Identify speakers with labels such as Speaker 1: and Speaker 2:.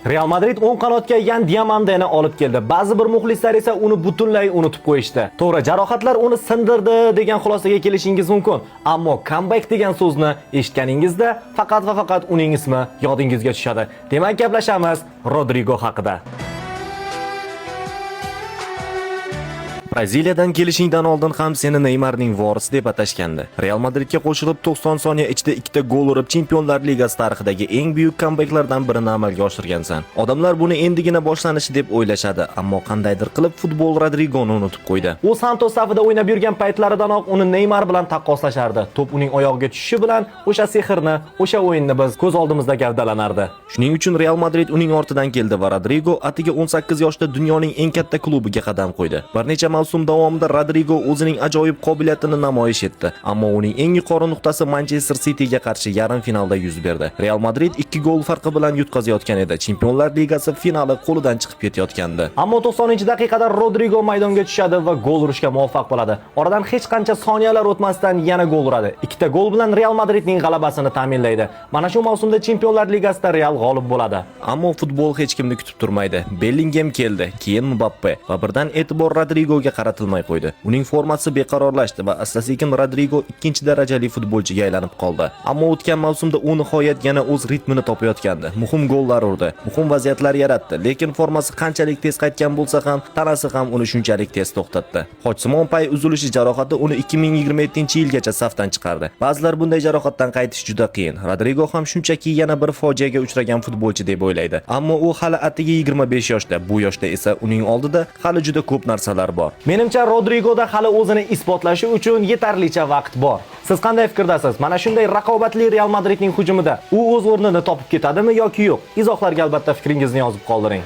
Speaker 1: Real Madrid o'ng qanotga Yan Diamandeni olib keldi. Ba'zi bir muxlislar esa uni butunlay unutib qo'yishdi. To'g'ri, jarohatlar uni sindirdi degan xulosaga kelishingiz mumkin. Ammo comeback degan so'zni eshitganingizda faqat va faqat uning ismi yodingizga tushadi. Demak, gaplashamiz Rodrigo haqida. Braziliyadan kelishingdan oldin ham seni Neymarning vorisi deb atashgandi. Real Madridga qo'shilib 90 soniya ichida 2 ta gol urib Chempionlar Ligasi tarixidagi eng buyuk comebacklardan birini amalga oshirgansan. Odamlar buni endigina boshlanishi deb o'ylashadi, ammo qandaydir qilib futbol Rodrigoni unutib qo'ydi. U Santos safida o'ynab yurgan paytlaridanoq uni Neymar bilan taqqoslashardi. To'p uning oyog'iga tushishi bilan o'sha sehrni, o'sha o'yinni biz ko'z oldimizda gavdalanardi. Shuning uchun Real Madrid uning ortidan keldi va Rodrigo atiga 18 yoshda dunyoning eng katta klubiga qadam qo'ydi. Bir necha mavsum davomida Rodrigo o'zining ajoyib qobiliyatini namoyish etdi, ammo uning eng yuqori nuqtasi Manchester Cityga qarshi yarim finalda yuz berdi. Real Madrid 2 gol farqi bilan yutqazayotgan edi. Chempionlar Ligasi finali qo'lidan chiqib ketayotgandi. Ammo 90-daqiqada Rodrigo maydonga tushadi va gol urishga muvaffaq bo'ladi. Oradan hech qancha soniyalar o'tmasdan yana gol uradi. 2 ta gol bilan Real Madridning g'alabasini ta'minlaydi. Mana shu mavsumda Chempionlar Ligasida Real g'olib bo'ladi. Ammo futbol hech kimni kutib turmaydi. Bellingham keldi, keyin Mbappe va birdan e'tibor Rodrigoga qaratilmay qo'ydi. Uning formasi beqarorlashdi va asta-sekin Rodrigo ikkinchi darajali futbolchiga aylanib qoldi. Ammo o'tgan mavsumda u nihoyat yana o'z ritmini topayotgandi. Muhim gollar urdi, muhim vaziyatlar yaratdi, lekin formasi qanchalik tez qaytgan bo'lsa ham, tanasi ham uni shunchalik tez to'xtatdi. Hojsimon pay uzilishi jarohati uni 2027-yilgacha safdan chiqardi. Ba'zilar bunday jarohatdan qaytish juda qiyin. Rodrigo ham shunchaki yana bir fojiaga uchragan futbolchi deb o'ylaydi. Ammo u hali atiga 25 yoshda. Bu yoshda esa uning oldida hali juda ko'p narsalar bor. Menimcha Rodrigoda hali o'zini isbotlashi uchun yetarlicha vaqt bor. Siz qanday fikrdasiz? Mana shunday raqobatli Real Madridning hujumida u o'z o'rnini topib ketadimi yoki yo'q? Izohlarga albatta fikringizni yozib qoldiring.